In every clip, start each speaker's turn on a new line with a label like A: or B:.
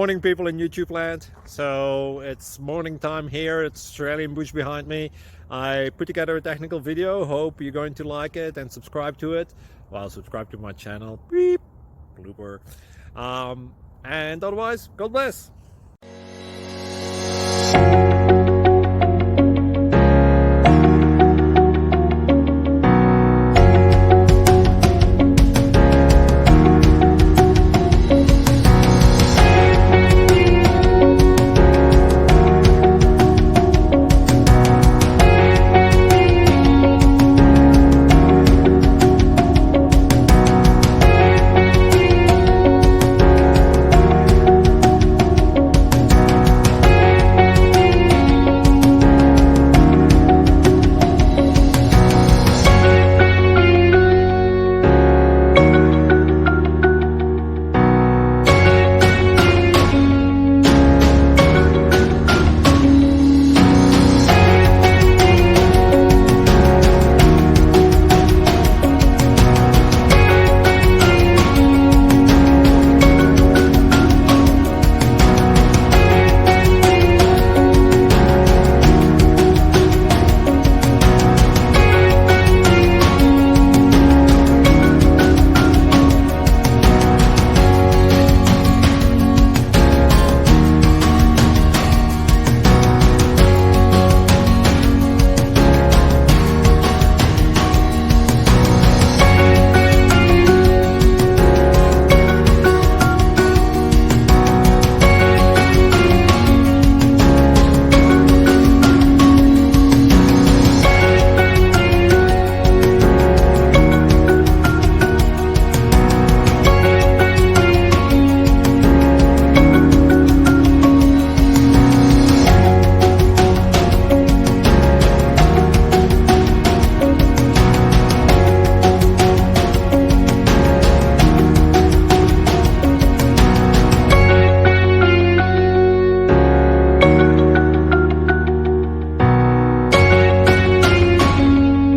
A: Morning, people in YouTube land. So it's morning time here. It's Australian bush behind me. I put together a technical video. Hope you're going to like it and subscribe to it. Well, subscribe to my channel. Beep. Blooper. And otherwise, God bless.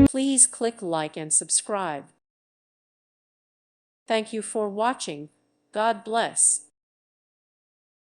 B: Please click like and subscribe. Thank you for watching. God bless.